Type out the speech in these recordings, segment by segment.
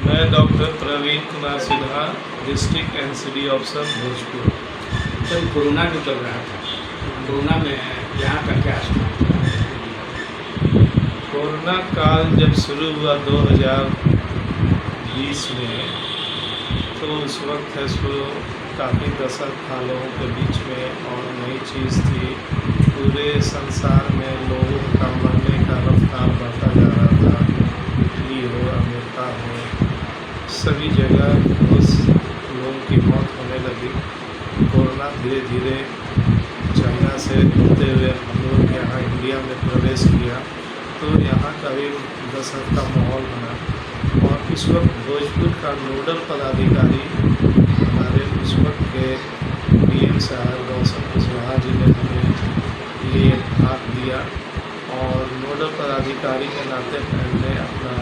मैं doctor Praveen Kumar Sinha, district NCD officer Bhojpur. Sir, corona जो चल रहा था, कोरोना में यहाँ का क्या स्थान था? कोरोना काल जब शुरू हुआ 2020 में, तो उस वक्त है सो काफ़ी दशक था लोगों के बीच में और नई चीज़ थी। पूरे संसार में लोगों का मरने का रफ्तार बढ़ता जा रहा था। इटली हो, अमेरिका हो, सभी जगह उस लोगों की मौत होने लगी। कोरोना धीरे धीरे चाइना से होते हुए हम लोग यहाँ इंडिया में प्रवेश किया, तो यहाँ का भी दशक का माहौल बना। और इस वक्त भोजपुर का नोडल पदाधिकारी हमारे उस वक्त के डीएम साहब रोशन कुशवाहा जी ने हमें ये भाग दिया और नोडल पदाधिकारी के नाते हमने अपना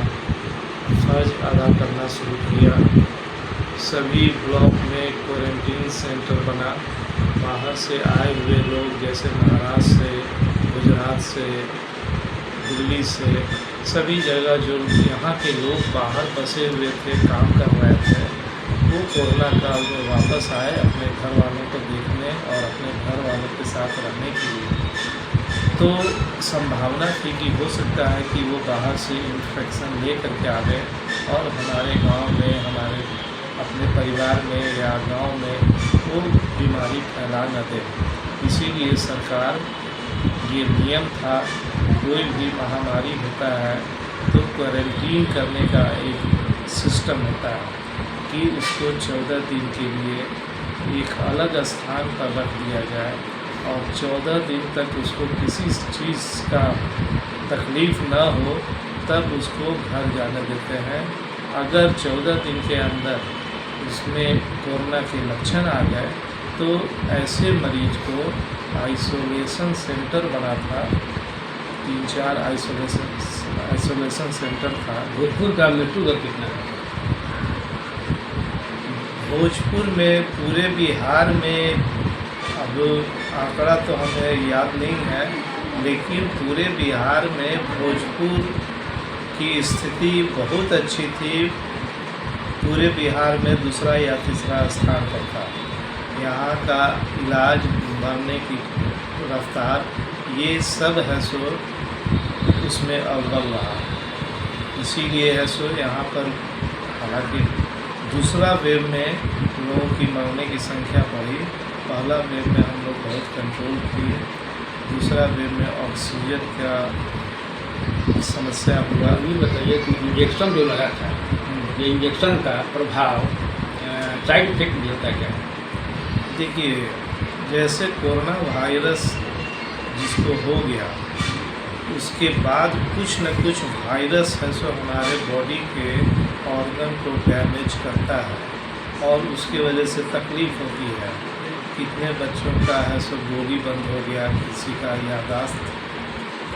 फर्ज अदा करना शुरू किया। सभी ब्लॉक में क्वारंटीन सेंटर बना। बाहर से आए हुए लोग जैसे महाराष्ट्र से, गुजरात से, दिल्ली से, सभी जगह जो यहाँ के लोग बाहर बसे हुए थे, काम कर रहे थे, वो कोरोना काल में वापस आए अपने घर वालों को देखने और अपने घर वालों के साथ रहने के लिए। तो संभावना थी कि हो सकता है कि वो बाहर से इन्फेक्शन ले करके आ गए और हमारे गांव में, हमारे अपने परिवार में या गांव में वो बीमारी फैला न दे। इसीलिए सरकार ये नियम था, कोई भी महामारी होता है तो क्वारंटीन करने का एक सिस्टम होता है कि उसको 14 दिन के लिए एक अलग स्थान पर रख दिया जाए और 14 दिन तक उसको किसी चीज़ का तकलीफ़ न हो, तब उसको घर जाने देते हैं। अगर 14 दिन के अंदर उसमें कोरोना के लक्षण आ गए तो ऐसे मरीज को आइसोलेशन सेंटर बना था, 3-4 आइसोलेशन सेंटर था। भोजपुर का मृत्यु दर कितना है? भोजपुर में, पूरे बिहार में, अब आंकड़ा तो हमें याद नहीं है, लेकिन पूरे बिहार में भोजपुर की स्थिति बहुत अच्छी थी। पूरे बिहार में दूसरा या तीसरा स्थान पर था। यहाँ का इलाज, मरने की रफ्तार, ये सब है सो उसमें अव्वल रहा। इसीलिए है सो यहाँ पर, हालांकि दूसरा वेव में लोगों की मरने की संख्या बढ़ी। पहला वेव में हम लोग बहुत कंट्रोल किए, दूसरा वेव में ऑक्सीजन का समस्या हुआ। ये बताइए कि इंजेक्शन जो लगा था, ये इंजेक्शन का प्रभाव, साइड इफेक्ट भी होता है क्या? देखिए, जैसे कोरोना वायरस जिसको हो गया, उसके बाद कुछ न कुछ वायरस है सो हमारे बॉडी के ऑर्गन को डैमेज करता है और उसकी वजह से तकलीफ़ होती है। कितने बच्चों का है सो बोली बंद हो गया, किसी का याददाश्त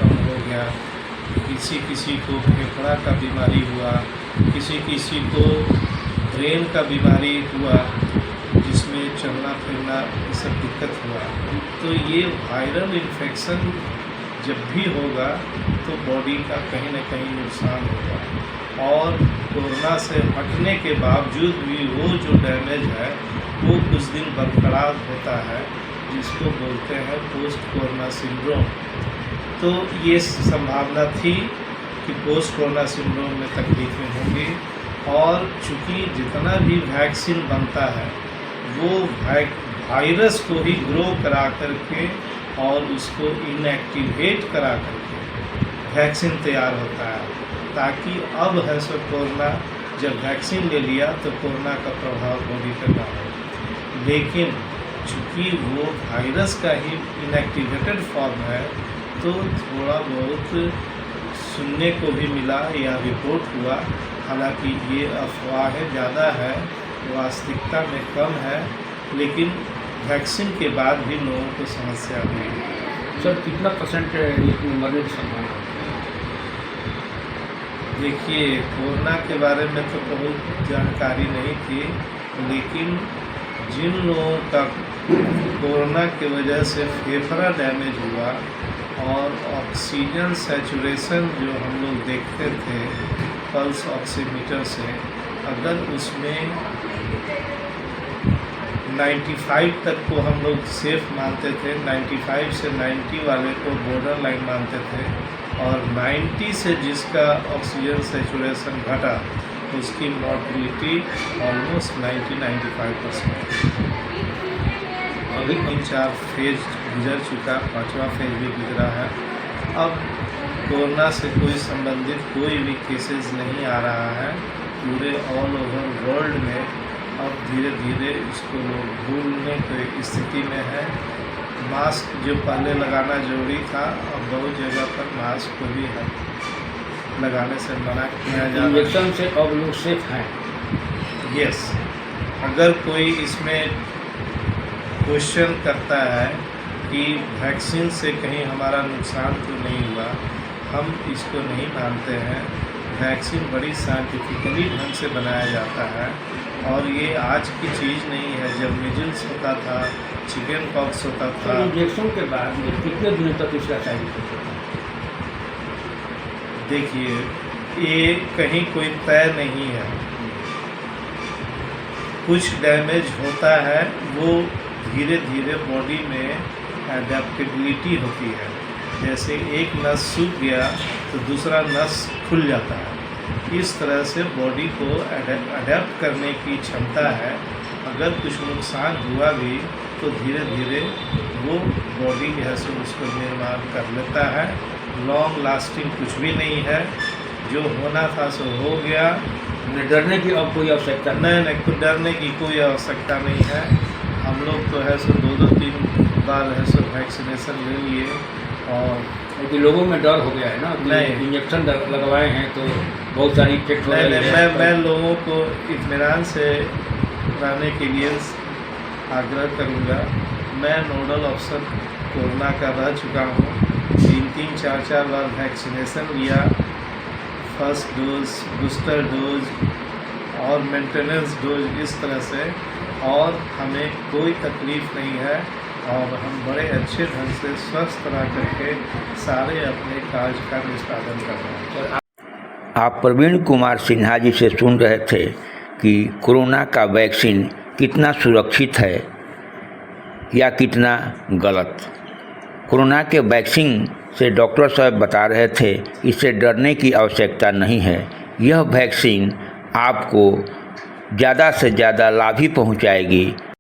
कम हो गया, किसी को फेफड़ा का बीमारी हुआ, किसी को ब्रेन का बीमारी हुआ, जिसमें चलना फिरना ये सब दिक्कत हुआ। तो ये वायरल इन्फेक्शन जब भी होगा तो बॉडी का कहीं न कहीं नुकसान होगा और कोरोना से हटने के बावजूद भी वो जो डैमेज है वो कुछ दिन बरकरार होता है, जिसको बोलते हैं पोस्ट कोरोना सिंड्रोम। तो ये संभावना थी कि पोस्ट कोरोना सिंड्रोम में तकलीफ़ें होंगी और चूँकि जितना भी वैक्सीन बनता है वो वायरस को ही ग्रो करा करके और उसको इनएक्टिवेट करा करके वैक्सीन तैयार होता है, ताकि अब है सो कोरोना जब वैक्सीन ले लिया तो कोरोना का प्रभाव बॉडी पर ना हो। लेकिन चूँकि वो वायरस का ही इनएक्टिवेटेड फॉर्म है, तो थोड़ा बहुत सुनने को भी मिला या रिपोर्ट हुआ, हालांकि ये अफवाहें ज़्यादा है, वास्तविकता में कम है, लेकिन वैक्सीन के बाद भी लोगों को समस्या हुई। सर, कितना % इसमें मरने की संभावना है? देखिए, कोरोना के बारे में तो बहुत जानकारी नहीं थी, लेकिन जिन लोगों का कोरोना की वजह से फेफड़ा डैमेज हुआ और ऑक्सीजन सैचुरेशन जो हम लोग देखते थे पल्स ऑक्सीमीटर से, अगर उसमें 95 तक को हम लोग सेफ मानते थे, 95 से 90 वाले को बॉर्डर लाइन मानते थे, और 90 से जिसका ऑक्सीजन सेचुरेशन घटा उसकी मॉर्टिलिटी ऑलमोस्ट 90-95%। अभी 3-4 फेज गुजर चुका, 5वां फेज भी गुजरा है। अब कोरोना से कोई संबंधित कोई भी केसेस नहीं आ रहा है पूरे ऑल ओवर वर्ल्ड में। अब धीरे धीरे इसको लोग भूलने की स्थिति में है। मास्क जो पहले लगाना जरूरी था, अब बहुत जगह पर मास्क को भी लगाने से मना किया जा रहा है। इंजेक्शन से अब लोग सेफ हैं। यस, अगर कोई इसमें क्वेश्चन करता है कि वैक्सीन से कहीं हमारा नुकसान तो नहीं हुआ, हम इसको नहीं मानते हैं। वैक्सीन बड़ी साइंटिफिकली ढंग से बनाया जाता है, और ये आज की चीज़ नहीं है। जब मिजल्स होता था, चिकन पॉक्स होता तो था, इंजेक्शन के बाद में कितने दिनों तक इसका साइड इफेक्ट होता है? देखिए ये कहीं कोई तय नहीं है। कुछ डैमेज होता है, वो धीरे धीरे बॉडी में एडेप्टेबिलिटी होती है। जैसे एक नस सूख गया तो दूसरा नस खुल जाता है। इस तरह से बॉडी को अडेप्ट करने की क्षमता है। अगर कुछ नुकसान हुआ भी तो धीरे धीरे वो बॉडी जो है सो उसको निर्माण कर लेता है। लॉन्ग लास्टिंग कुछ भी नहीं है, जो होना था सो हो गया। डरने की अब कोई आवश्यकता नहीं, कुछ डरने की कोई आवश्यकता नहीं है। हम लोग तो है सो 2-3 बार है सो वैक्सीनेशन ले लिए, और क्योंकि लोगों में डर हो गया है ना कि नहीं। इंजेक्शन लगवाए हैं तो बहुत सारी इफेक्ट हो रही है। मैं लोगों को इत्मीनान से रहने के लिए आग्रह करूँगा। मैं नोडल अफसर कोरोना का रह चुका हूँ। 3-3, 4-4 बार वैक्सीनेशन लिया, फर्स्ट डोज, बूस्टर डोज और मेंटेनेंस डोज, इस तरह से, और हमें कोई तकलीफ़ नहीं है, और हम बड़े अच्छे ढंग से स्वस्थ रह करके सारे अपने कार्य का निष्पादन कर रहे हैं। आप प्रवीण कुमार सिन्हा जी से सुन रहे थे कि कोरोना का वैक्सीन कितना सुरक्षित है या कितना गलत। कोरोना के वैक्सीन से डॉक्टर साहब बता रहे थे इससे डरने की आवश्यकता नहीं है। यह वैक्सीन आपको ज़्यादा से ज़्यादा लाभ ही पहुँचाएगी।